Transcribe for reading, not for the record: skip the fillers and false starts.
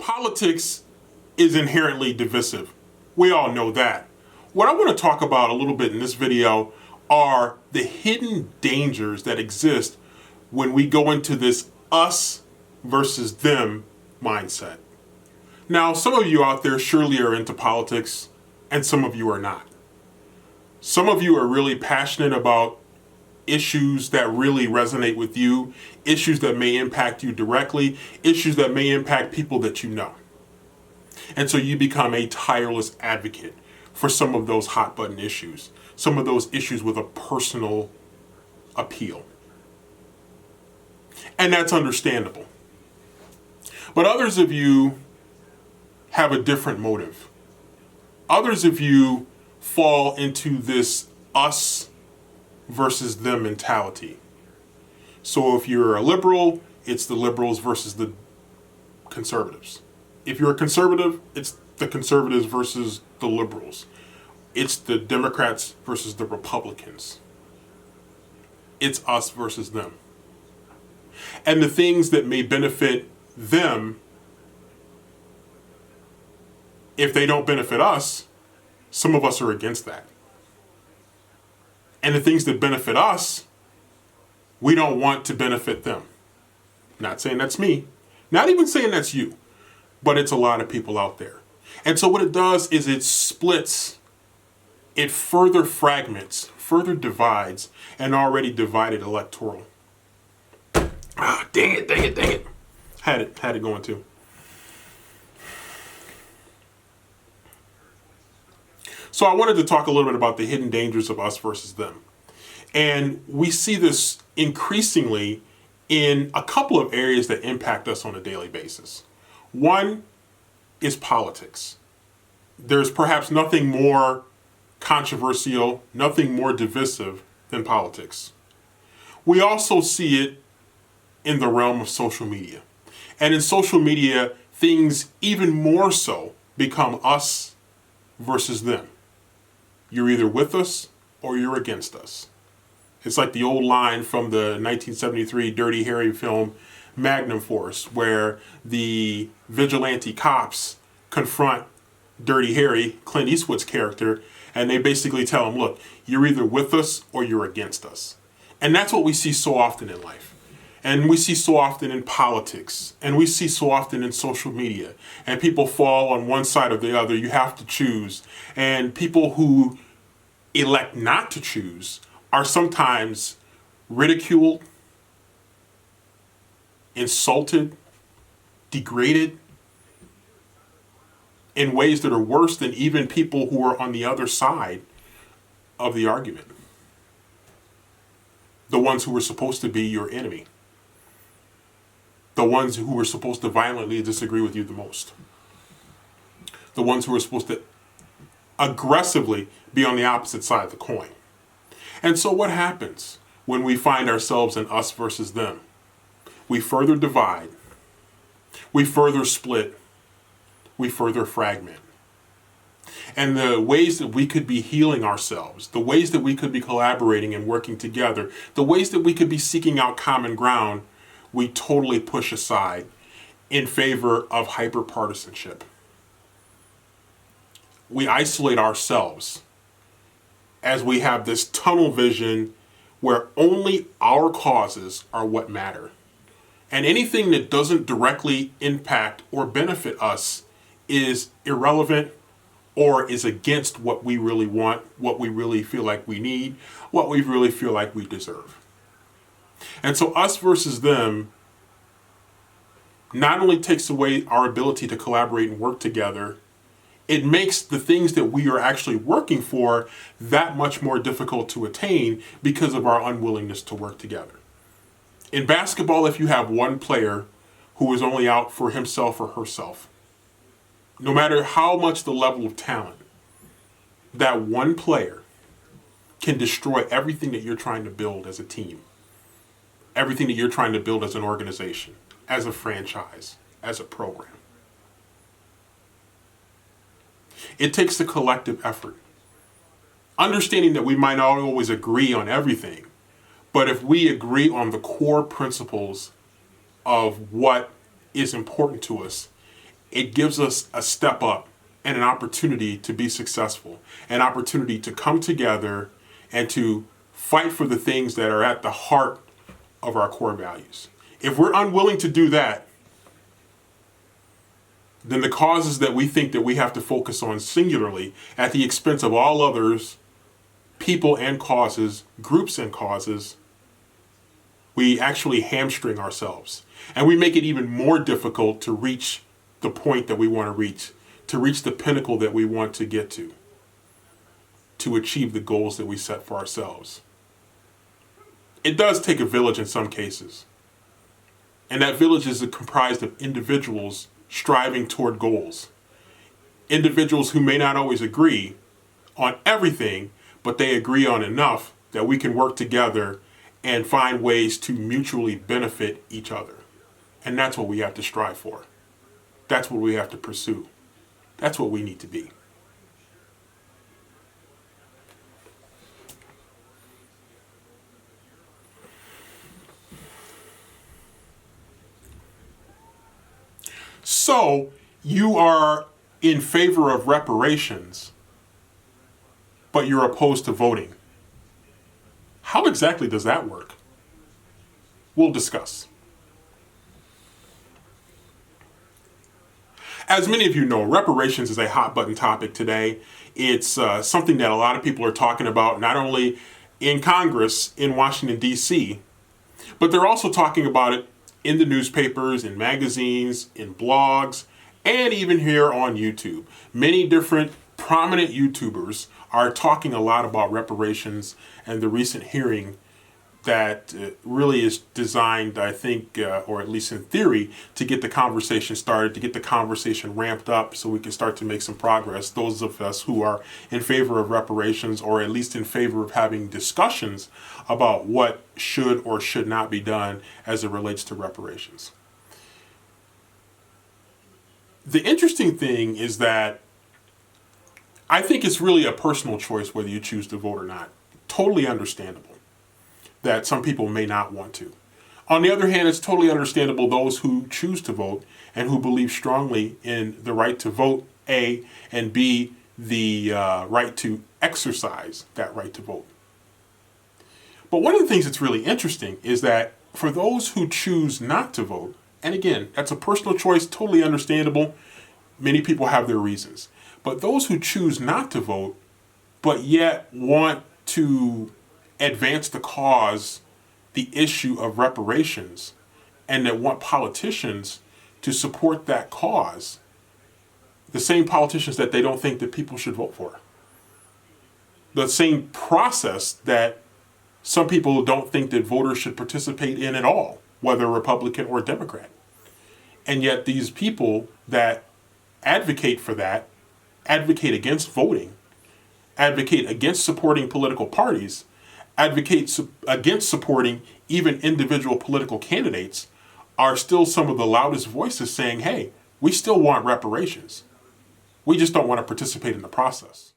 Politics is inherently divisive. We all know that. What I want to talk about a little bit in this video are the hidden dangers that exist when we go into this us versus them mindset. Now, some of you out there surely are into politics, and some of you are not. Some of you are really passionate about issues that really resonate with you, issues that may impact you directly, issues that may impact people that you know. And so you become a tireless advocate for some of those hot button issues, some of those issues with a personal appeal. And that's understandable. But others of you have a different motive. Others of you fall into this us versus them mentality. So if you're a liberal, it's the liberals versus the conservatives. If you're a conservative, it's the conservatives versus the liberals. It's the Democrats versus the Republicans. It's us versus them. And the things that may benefit them, if they don't benefit us, some of us are against that. And the things that benefit us, we don't want to benefit them. Not saying that's me, not even saying that's you, but it's a lot of people out there. And so what it does is it splits, it further fragments, further divides an already divided electoral. Ah, dang it. Had it going too. So I wanted to talk a little bit about the hidden dangers of us versus them. And we see this increasingly in a couple of areas that impact us on a daily basis. One is politics. There's perhaps nothing more controversial, nothing more divisive than politics. We also see it in the realm of social media. And in social media, things even more so become us versus them. You're either with us or you're against us. It's like the old line from the 1973 Dirty Harry film Magnum Force, where the vigilante cops confront Dirty Harry, Clint Eastwood's character, and they basically tell him, look, you're either with us or you're against us. And that's what we see so often in life. And we see so often in politics, and we see so often in social media, and people fall on one side or the other. You have to choose. And people who elect not to choose are sometimes ridiculed, insulted, degraded in ways that are worse than even people who are on the other side of the argument. The ones who were supposed to be your enemy. The ones who were supposed to violently disagree with you the most. The ones who were supposed to aggressively be on the opposite side of the coin. And so what happens when we find ourselves in us versus them? We further divide. We further split. We further fragment. And the ways that we could be healing ourselves, the ways that we could be collaborating and working together, the ways that we could be seeking out common ground, we totally push aside in favor of hyperpartisanship. We isolate ourselves as we have this tunnel vision where only our causes are what matter. And anything that doesn't directly impact or benefit us is irrelevant or is against what we really want, what we really feel like we need, what we really feel like we deserve. And so us versus them not only takes away our ability to collaborate and work together, it makes the things that we are actually working for that much more difficult to attain because of our unwillingness to work together. In basketball, if you have one player who is only out for himself or herself, no matter how much the level of talent, that one player can destroy everything that you're trying to build as a team, everything that you're trying to build as an organization, as a franchise, as a program. It takes a collective effort. Understanding that we might not always agree on everything, but if we agree on the core principles of what is important to us, it gives us a step up and an opportunity to be successful, an opportunity to come together and to fight for the things that are at the heart of our core values. If we're unwilling to do that, then the causes that we think that we have to focus on singularly at the expense of all others, people and causes, groups and causes, we actually hamstring ourselves. And we make it even more difficult to reach the point that we want to reach the pinnacle that we want to get to achieve the goals that we set for ourselves. It does take a village in some cases. And that village is comprised of individuals striving toward goals. Individuals who may not always agree on everything, but they agree on enough that we can work together and find ways to mutually benefit each other. And that's what we have to strive for. That's what we have to pursue. That's what we need to be. So, you are in favor of reparations, but you're opposed to voting. How exactly does that work? We'll discuss. As many of you know, reparations is a hot button topic today. It's something that a lot of people are talking about, not only in Congress in Washington, D.C., but they're also talking about it in the newspapers, in magazines, in blogs, and even here on YouTube. Many different prominent YouTubers are talking a lot about reparations and the recent hearing that really is designed, I think, or at least in theory, to get the conversation started, to get the conversation ramped up so we can start to make some progress. Those of us who are in favor of reparations, or at least in favor of having discussions about what should or should not be done as it relates to reparations. The interesting thing is that I think it's really a personal choice whether you choose to vote or not. Totally understandable that some people may not want to. On the other hand, it's totally understandable those who choose to vote and who believe strongly in the right to vote, A, and B, the right to exercise that right to vote. But one of the things that's really interesting is that for those who choose not to vote, and again, that's a personal choice, totally understandable, many people have their reasons. But those who choose not to vote, but yet want to advance the cause, the issue of reparations, and that want politicians to support that cause, the same politicians that they don't think that people should vote for. The same process that some people don't think that voters should participate in at all, whether Republican or Democrat. And yet these people that advocate for that, advocate against voting, advocate against supporting political parties, advocate against supporting even individual political candidates, are still some of the loudest voices saying, hey, we still want reparations. We just don't want to participate in the process.